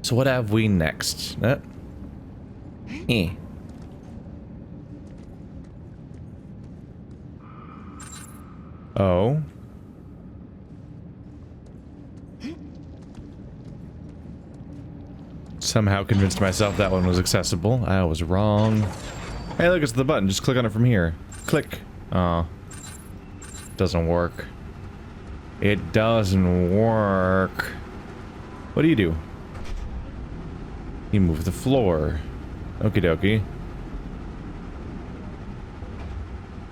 So what have we next? Oh. Somehow convinced myself that one was accessible. I was wrong. Hey, look, it's the button. Just click on it from here. Click. Oh. Doesn't work. It doesn't work. What do? You move the floor. Okie dokie.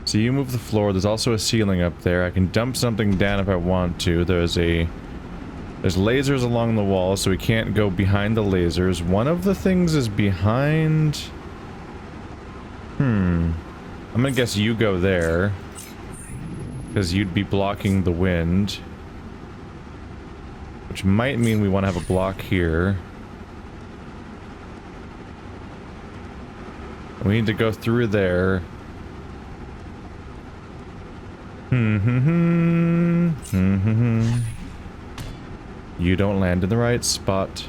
So you move the floor. There's also a ceiling up there. I can dump something down if I want to. There's lasers along the wall, so we can't go behind the lasers. One of the things is behind... I'm gonna guess you go there. Because you'd be blocking the wind. Which might mean we want to have a block here. We need to go through there. You don't land in the right spot.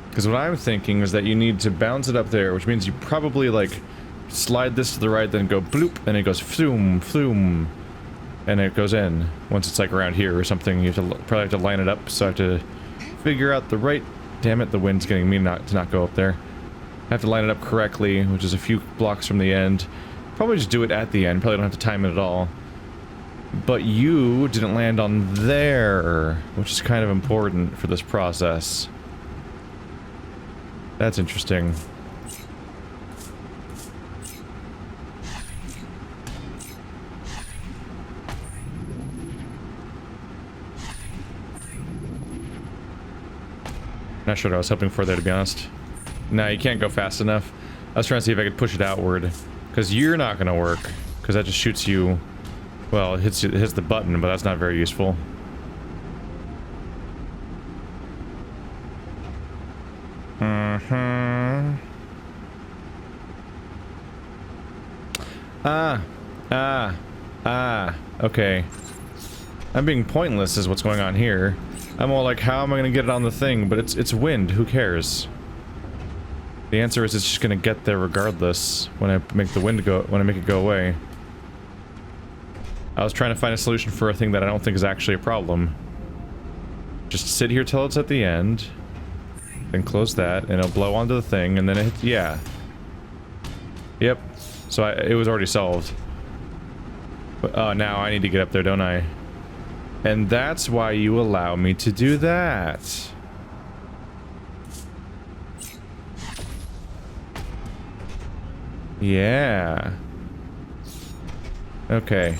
Because what I'm thinking is that you need to bounce it up there, which means you probably, like, slide this to the right, then go bloop, and it goes floom, floom, and it goes in. Once it's, like, around here or something, you have to probably have to line it up, so I have to figure out the right... Damn it, the wind's getting me to not go up there. I have to line it up correctly, which is a few blocks from the end. Probably just do it at the end, probably don't have to time it at all. But you didn't land on there, which is kind of important for this process. That's interesting. Not sure what I was hoping for there, to be honest. No, you can't go fast enough. I was trying to see if I could push it outward. Because you're not going to work. Because that just shoots you... Well, it hits the button, but that's not very useful. Okay. I'm being pointless is what's going on here. I'm all like, how am I gonna get it on the thing? But it's wind, who cares? The answer is it's just gonna get there regardless when I make the wind go, when I make it go away. I was trying to find a solution for a thing that I don't think is actually a problem. Just sit here till it's at the end, then close that, and it'll blow onto the thing, and then it, yeah. Yep. So it was already solved. But, oh, now I need to get up there, don't I? And that's why you allow me to do that. Yeah. Okay.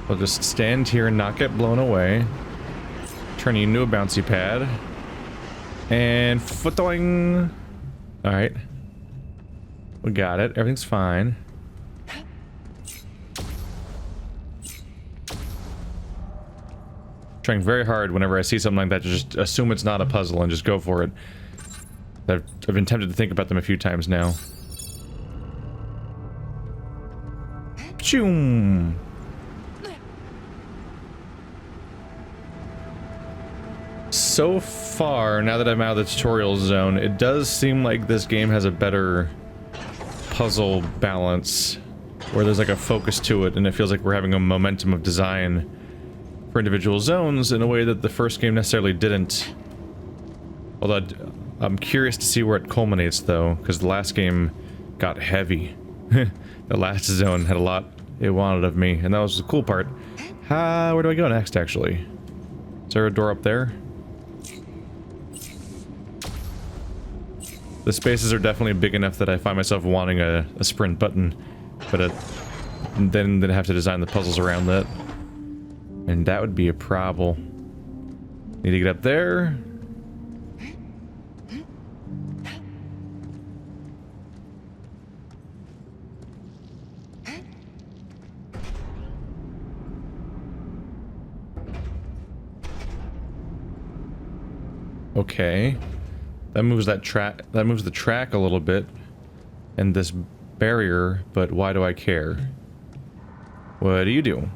We'll just stand here and not get blown away. Turn you into a bouncy pad. And footing. Alright. We got it. Everything's fine. Trying very hard whenever I see something like that to just assume it's not a puzzle and just go for it. I've been tempted to think about them a few times now. Choom! So far, now that I'm out of the tutorial zone, it does seem like this game has a better puzzle balance, where there's like a focus to it, and it feels like we're having a momentum of design for individual zones in a way that the first game necessarily didn't. Although I'm curious to see where it culminates, though, because the last game got heavy. The last zone had a lot it wanted of me, and that was the cool part. Where do I go next, actually? Is there a door up there? The spaces are definitely big enough that I find myself wanting a sprint button, but then have to design the puzzles around that. And that would be a problem. Need to get up there. Okay. That moves that track. That moves the track a little bit. And this barrier, but why do I care? What do?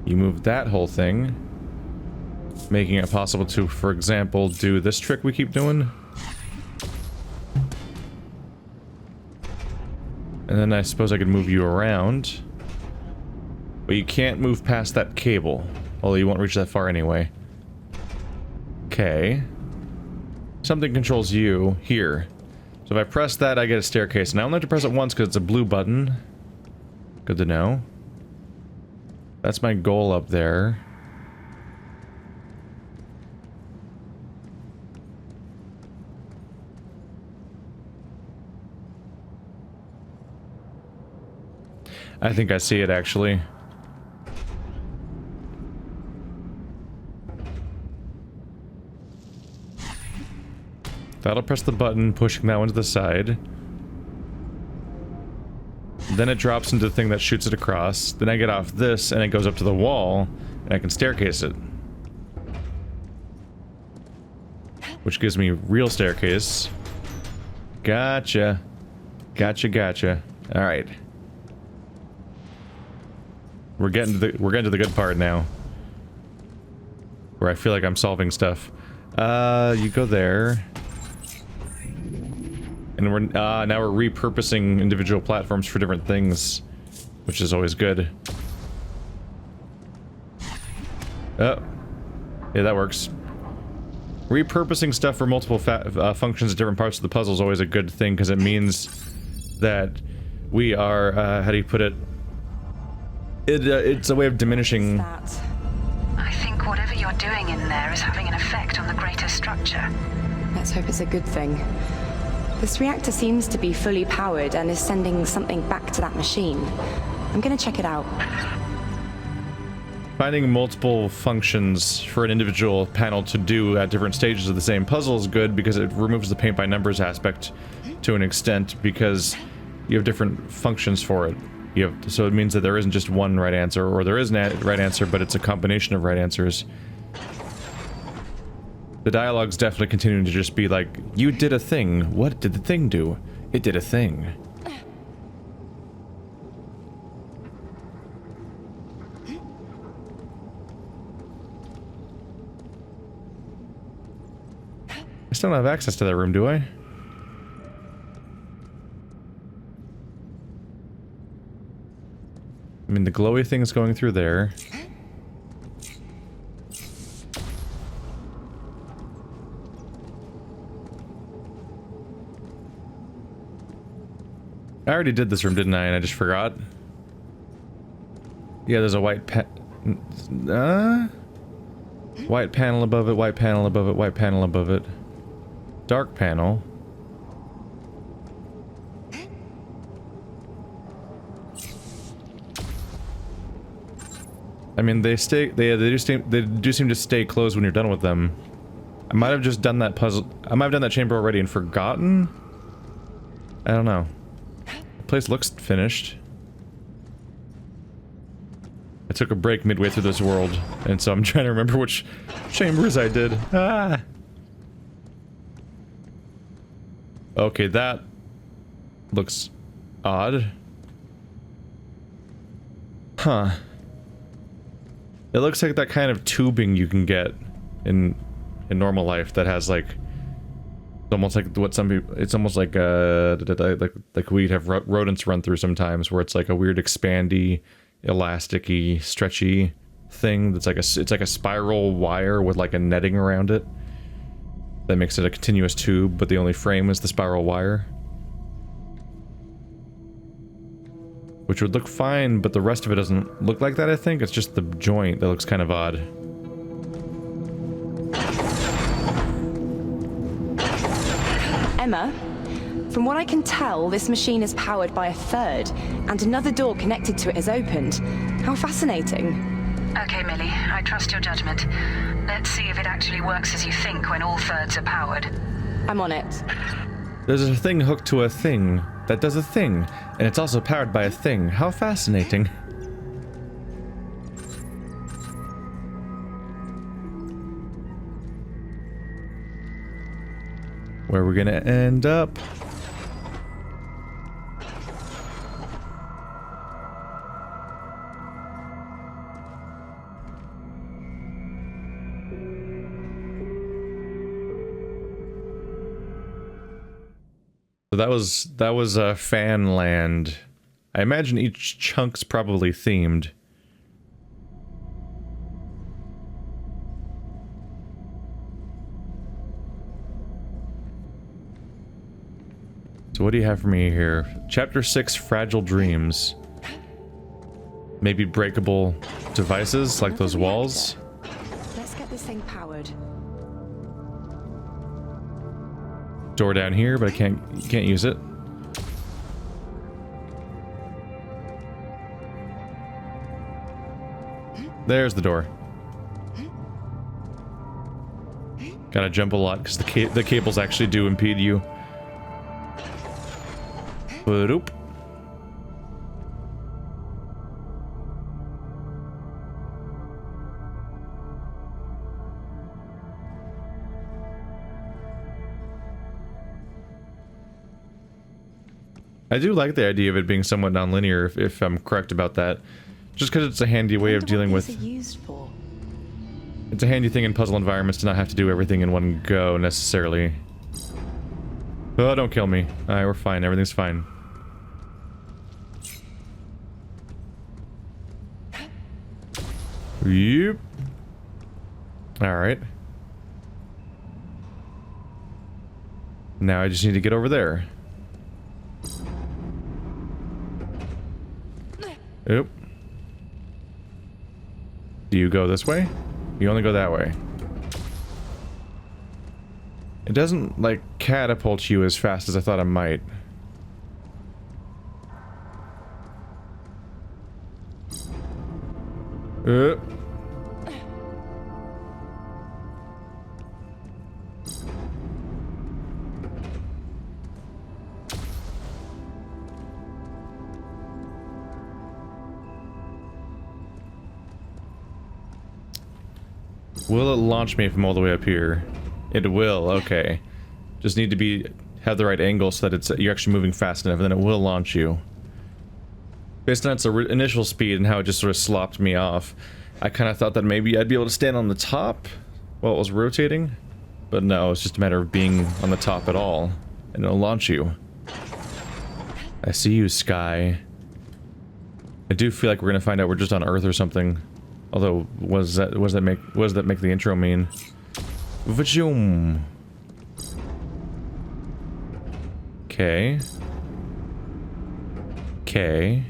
You move that whole thing, making it possible to, for example, do this trick we keep doing. And then I suppose I could move you around. But you can't move past that cable. Although you won't reach that far anyway. Okay. Something controls you here. So if I press that, I get a staircase. Now I only have to press it once because it's a blue button. Good to know. That's my goal up there. I think I see it, actually. That'll press the button, pushing that one to the side. Then it drops into the thing that shoots it across. Then I get off this, and it goes up to the wall, and I can staircase it. Which gives me real staircase. Gotcha. Gotcha, gotcha. Alright. We're getting to the good part now. Where I feel like I'm solving stuff. You go there. And we're now we're repurposing individual platforms for different things, which is always good. Oh. Yeah, that works. Repurposing stuff for multiple functions at different parts of the puzzle is always a good thing, because it means that we are, how do you put it? It's a way of diminishing... I think whatever you're doing in there is having an effect on the greater structure. Let's hope it's a good thing. This reactor seems to be fully powered and is sending something back to that machine. I'm gonna check it out. Finding multiple functions for an individual panel to do at different stages of the same puzzle is good, because it removes the paint by numbers aspect to an extent, because you have different functions for it. So it means that there isn't just one right answer, or there is a right answer, but it's a combination of right answers. The dialogue's definitely continuing to just be like, you did a thing. What did the thing do? It did a thing. I still don't have access to that room, do I? I mean, the glowy thing is going through there. I already did this room, didn't I? And I just forgot. Yeah, there's a white white panel above it, white panel above it, white panel above it. Dark panel. I mean, they do seem to stay closed when you're done with them. I might have just done that puzzle. I might have done that chamber already and forgotten. I don't know. The place looks finished. I took a break midway through this world, and so I'm trying to remember which chambers I did. Ah. Okay, that looks odd. Huh. It looks like that kind of tubing you can get in normal life that has like, it's almost like what some people, it's almost like we'd have rodents run through sometimes, where it's like a weird expandy, elasticy, stretchy thing that's like it's like a spiral wire with like a netting around it that makes it a continuous tube, but the only frame is the spiral wire. Which would look fine, but the rest of it doesn't look like that, I think. It's just the joint that looks kind of odd. Emma, from what I can tell, this machine is powered by a third, and another door connected to it is opened. How fascinating. Okay, Millie, I trust your judgment. Let's see if it actually works as you think when all thirds are powered. I'm on it. There's a thing hooked to a thing that does a thing, and it's also powered by a thing. How fascinating. Where we're gonna end up. So that was fan land. I imagine each chunk's probably themed. So what do you have for me here? Chapter 6, Fragile Dreams. Maybe breakable devices like those walls? Let's get this thing powered. Door down here, but you can't use it. There's the door. Gotta jump a lot because the cables actually do impede you. Oop. I do like the idea of it being somewhat nonlinear, if I'm correct about that. Just because it's a handy way of dealing with... It's a handy thing in puzzle environments to not have to do everything in one go, necessarily. Oh, don't kill me. Alright, we're fine. Everything's fine. Yep. Alright. Now I just need to get over there. Oop. Do you go this way? You only go that way. It doesn't, like, catapult you as fast as I thought it might. Will it launch me if I'm all the way up here? It will, okay. Just need to have the right angle so that you're actually moving fast enough, and then it will launch you. Based on its initial speed and how it just sort of slopped me off, I kind of thought that maybe I'd be able to stand on the top while it was rotating. But no, it's just a matter of being on the top at all, and it'll launch you. I see you, Sky. I do feel like we're gonna find out we're just on Earth or something. Although, what does that make the intro mean? Vajoom. Okay. Okay.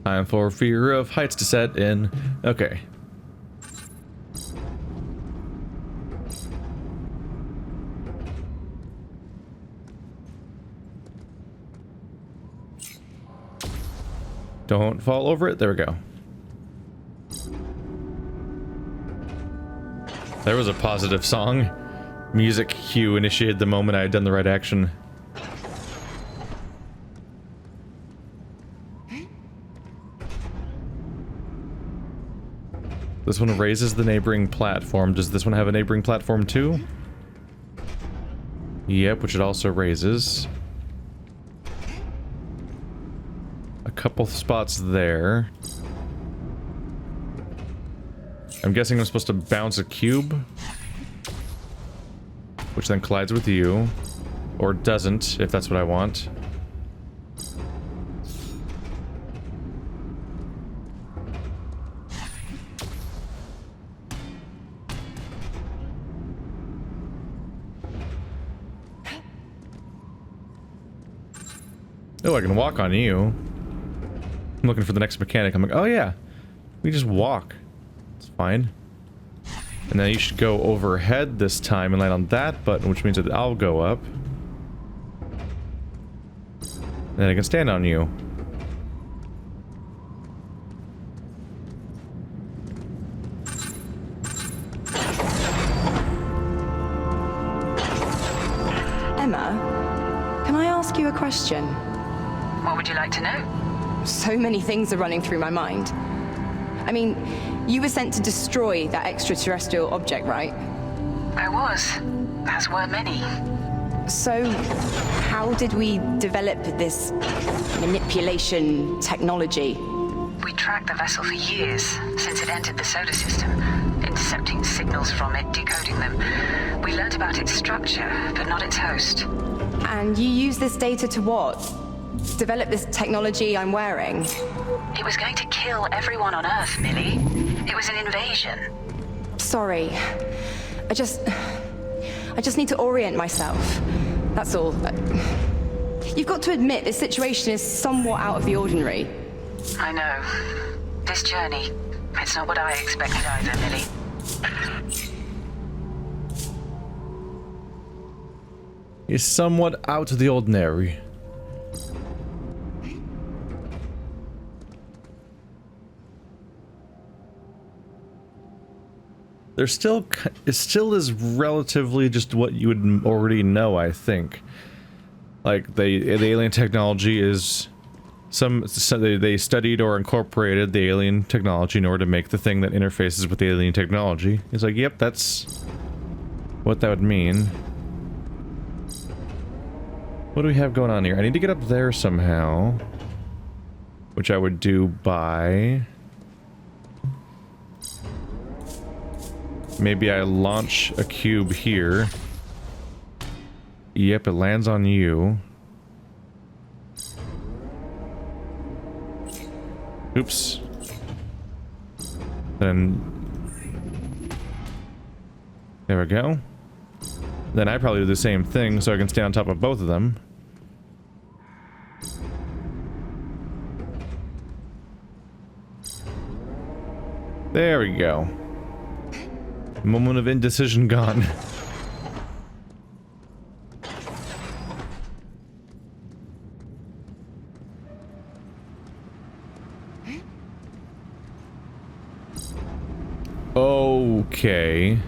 Time for fear of heights to set in. Okay. Don't fall over it. There we go. There was a positive song. Music cue initiated the moment I had done the right action. This one raises the neighboring platform. Does this one have a neighboring platform too? Yep, which it also raises. A couple spots there. I'm guessing I'm supposed to bounce a cube, which then collides with you. Or doesn't, if that's what I want. Oh, I can walk on you. I'm looking for the next mechanic. I'm like, oh yeah, we just walk. It's fine. And then you should go overhead this time and land on that button, which means that I'll go up. And then I can stand on you. question? What would you like to know? So many things are running through my mind. I mean, you were sent to destroy that extraterrestrial object, right? I was, as were many. So, how did we develop this manipulation technology? We tracked the vessel for years, since it entered the solar system, intercepting signals from it, decoding them. We learned about its structure, but not its host. And you use this data to what? Develop this technology I'm wearing? It was going to kill everyone on Earth, Millie. It was an invasion. Sorry. I just need to orient myself. That's all. You've got to admit this situation is somewhat out of the ordinary. I know. This journey, it's not what I expected either, Millie. Is somewhat out of the ordinary. It still is relatively just what you would already know, I think. Like, the alien technology is they studied or incorporated the alien technology in order to make the thing that interfaces with the alien technology. It's like, yep, that's what that would mean. What do we have going on here? I need to get up there somehow, which I would do by... Maybe I launch a cube here. Yep, it lands on you. Oops. Then... There we go. Then I probably do the same thing so I can stay on top of both of them. There we go. Moment of indecision gone. Okay.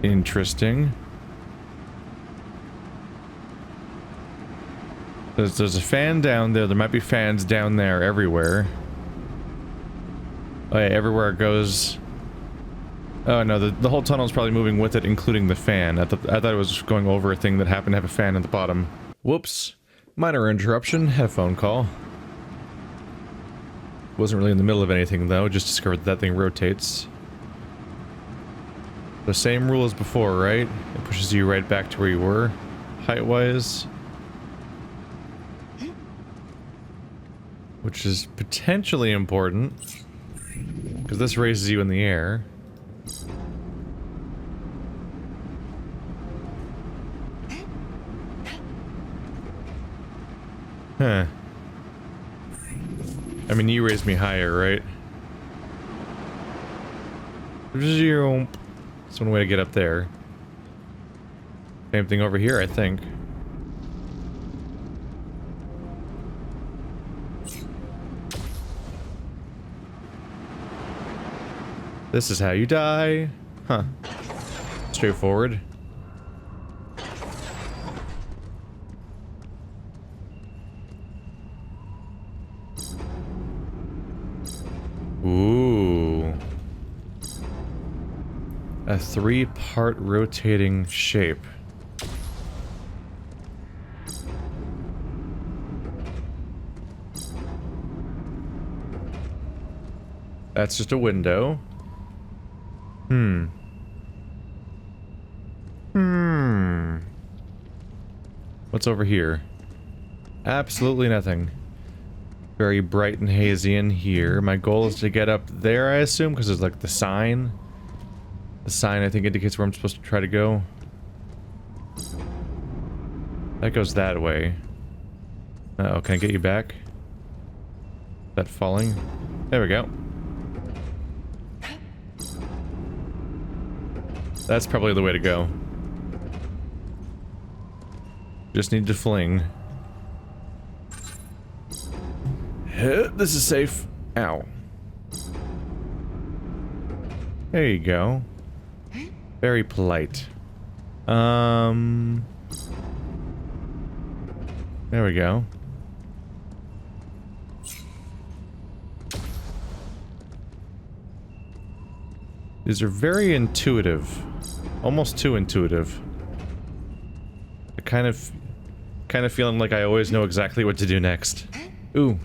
Interesting. There's a fan down there. There might be fans down there everywhere. Oh yeah, everywhere it goes. Oh no, the whole tunnel is probably moving with it, including the fan. I thought it was going over a thing that happened to have a fan at the bottom. Whoops. Minor interruption. Had a phone call. Wasn't really in the middle of anything though, just discovered that thing rotates. The same rule as before, right? It pushes you right back to where you were, height-wise. Which is potentially important. Because this raises you in the air. Huh. I mean, you raised me higher, right? That's one way to get up there. Same thing over here, I think. This is how you die. Huh. Straightforward. Ooh. A 3-part rotating shape. That's just a window. What's over here? Absolutely nothing. Very bright and hazy in here. My goal is to get up there, I assume, because there's like the sign. The sign, I think, indicates where I'm supposed to try to go. That goes that way. Uh-oh, can I get you back? Is that falling? There we go. That's probably the way to go. Just need to fling. This is safe. Ow. There you go. Very polite. There we go. These are very intuitive. Almost too intuitive. I kind of feeling like I always know exactly what to do next. Ooh.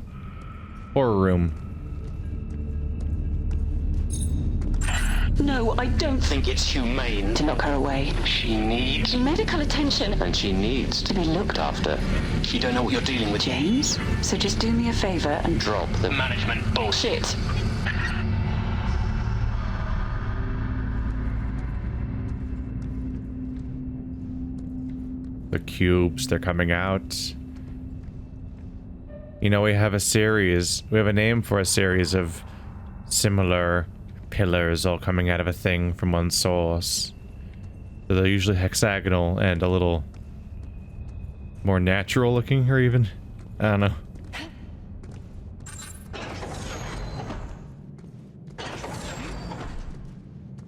Horror room. No, I don't think it's humane To knock her away. She needs Medical attention. and she needs to be looked after. You don't know what you're dealing with. James, so just do me a favor and Drop the management bullshit. shit. The cubes, they're coming out. You know, we have a series, we have a name for a series of similar pillars all coming out of a thing from one source. So they're usually hexagonal and a little more natural looking, or even, I don't know.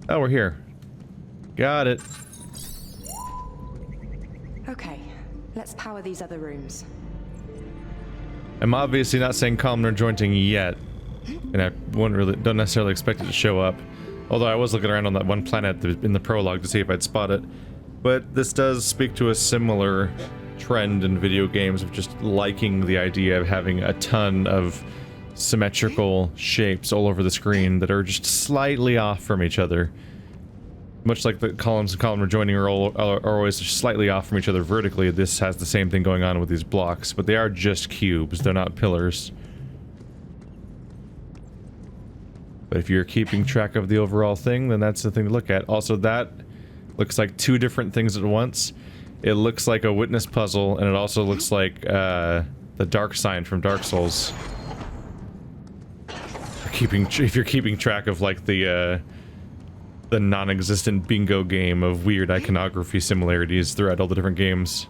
Oh, we're here. Got it. Okay, let's power these other rooms. I'm obviously not saying columnar jointing yet, and I don't necessarily expect it to show up. Although I was looking around on that one planet in the prologue to see if I'd spot it. But this does speak to a similar trend in video games of just liking the idea of having a ton of symmetrical shapes all over the screen that are just slightly off from each other. Much like the columns and columnar joining are always slightly off from each other vertically, this has the same thing going on with these blocks, but they are just cubes, they're not pillars. But if you're keeping track of the overall thing, then that's the thing to look at. Also, that looks like two different things at once. It looks like a witness puzzle, and it also looks like the dark sign from Dark Souls. If you're keeping track of like the non-existent bingo game of weird iconography similarities throughout all the different games.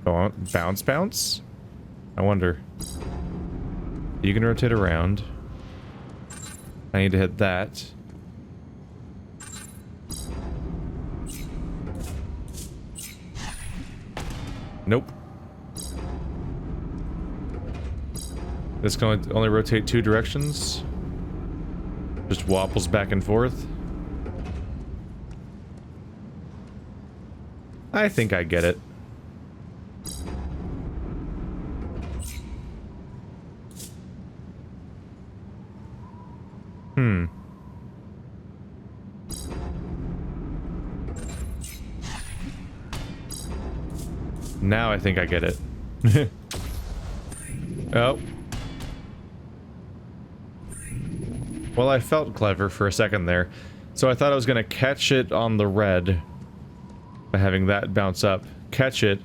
Bounce, bounce? I wonder. You can rotate around. I need to hit that. Nope. This can only rotate two directions. Just wobbles back and forth. I think I get it. Now I think I get it. Oh. Well, I felt clever for a second there. So I thought I was gonna catch it on the red by having that bounce up. Catch it,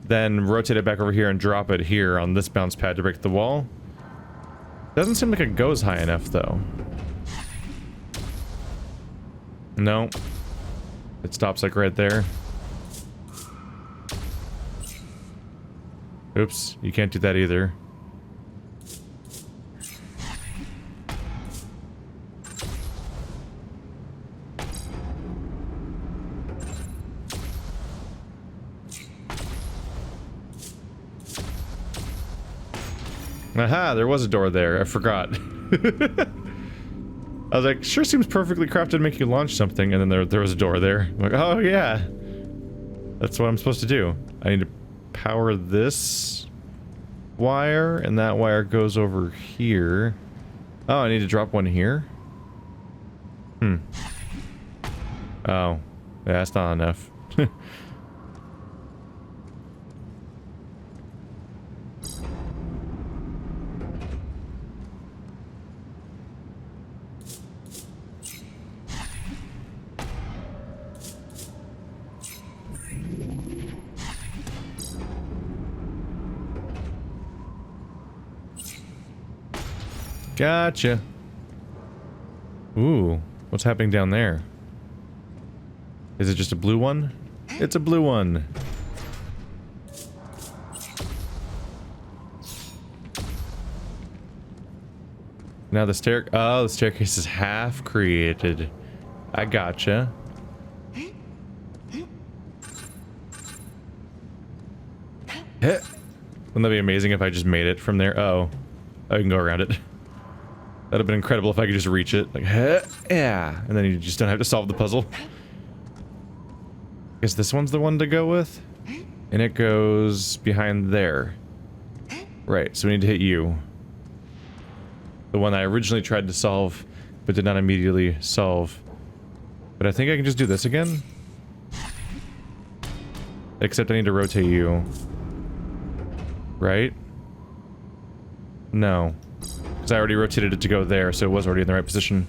then rotate it back over here and drop it here on this bounce pad to break the wall. Doesn't seem like it goes high enough, though. No. It stops like right there. Oops, you can't do that either. Aha, there was a door there. I forgot. I was like, sure seems perfectly crafted to make you launch something, and then there was a door there. I'm like, oh yeah. That's what I'm supposed to do. I need to power this wire, and that wire goes over here. Oh, I need to drop one here? Oh. Yeah, that's not enough. Gotcha. Ooh, what's happening down there? Is it just a blue one? It's a blue one. Now the the staircase is half created. I gotcha. Wouldn't that be amazing if I just made it from there? Oh, I can go around it. That'd have been incredible if I could just reach it. Like, yeah. And then you just don't have to solve the puzzle. Guess this one's the one to go with? And it goes behind there. Right, so we need to hit you. The one I originally tried to solve, but did not immediately solve. But I think I can just do this again. Except I need to rotate you. Right? No. Because I already rotated it to go there, so it was already in the right position.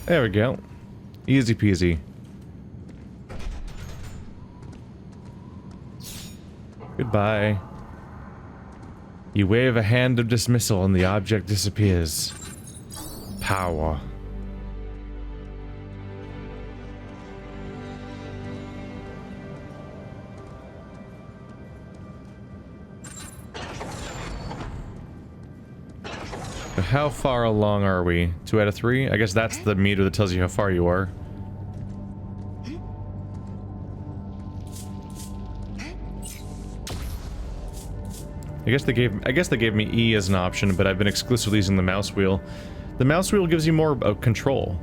There we go. Easy peasy. Goodbye. You wave a hand of dismissal and the object disappears. Power. So how far along are we? 2 out of 3? I guess that's the meter that tells you how far you are. I guess they gave me E as an option, but I've been exclusively using the mouse wheel. The mouse wheel gives you more control.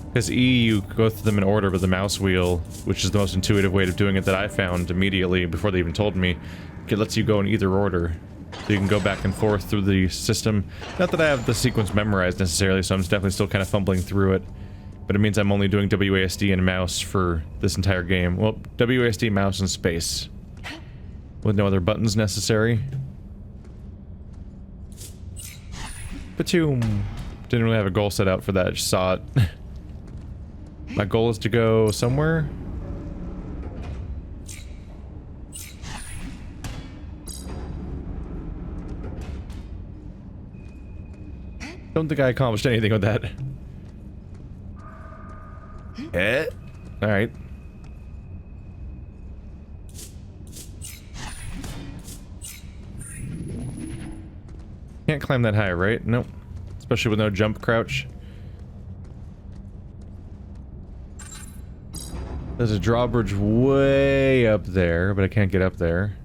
Because E, you go through them in order, but the mouse wheel, which is the most intuitive way of doing it that I found immediately before they even told me, it lets you go in either order. So you can go back and forth through the system. Not that I have the sequence memorized necessarily, so I'm definitely still kind of fumbling through it. But it means I'm only doing WASD and mouse for this entire game. Well, WASD, mouse, and space. With no other buttons necessary. Patoom. Didn't really have a goal set out for that, just saw it. My goal is to go somewhere. Don't think I accomplished anything with that. Alright. Can't climb that high, right? Nope. Especially with no jump crouch. There's a drawbridge way up there, but I can't get up there.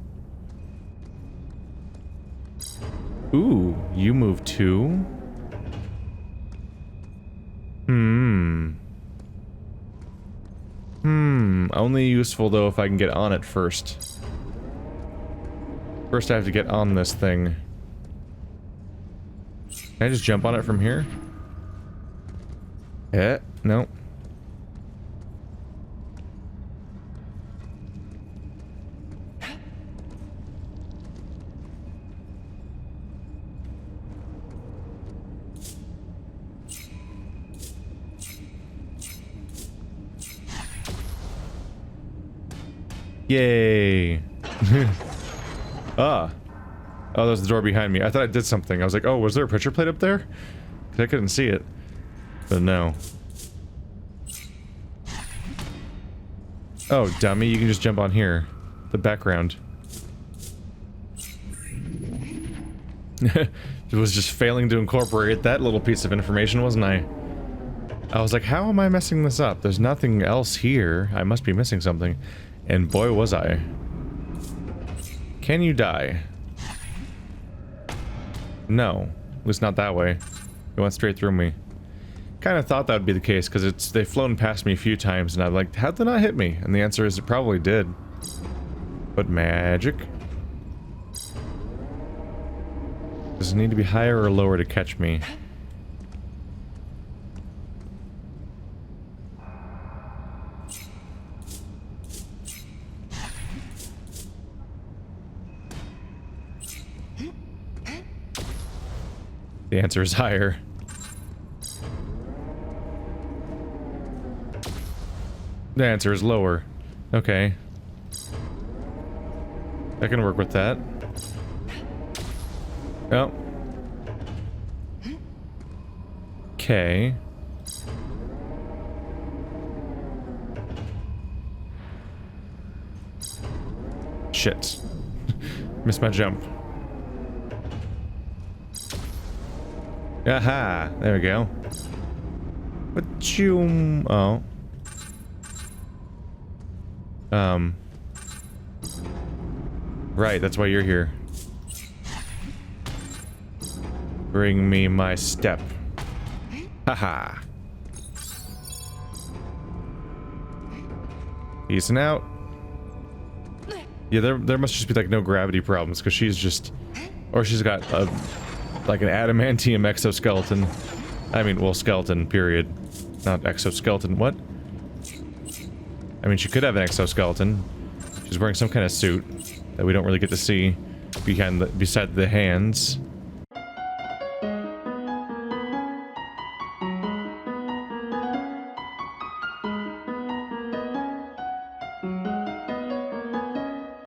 Ooh, you move too? Only useful though if I can get on it first. First I have to get on this thing. Can I just jump on it from here? No. Yay. Ah. Oh, there's the door behind me. I thought I did something. I was like, oh, was there a pressure plate up there? I couldn't see it. But no. Oh, dummy, you can just jump on here. The background. It was just failing to incorporate that little piece of information, wasn't I? I was like, how am I messing this up? There's nothing else here. I must be missing something. And boy, was I. Can you die? No. At least not that way. It went straight through me. Kind of thought that would be the case, because they've flown past me a few times, and I'm like, how'd they not hit me? And the answer is it probably did. But magic. Does it need to be higher or lower to catch me? The answer is higher. The answer is lower. Okay. I can work with that. Oh. Okay. Shit. Missed my jump. Aha! There we go. What you... Oh. Right, that's why you're here. Bring me my step. Haha. Peacing out. Yeah, there must just be like no gravity problems because she's just... Or she's got a... like an adamantium exoskeleton. I mean, well, skeleton, period. Not exoskeleton. What? I mean, she could have an exoskeleton. She's wearing some kind of suit that we don't really get to see beside the hands.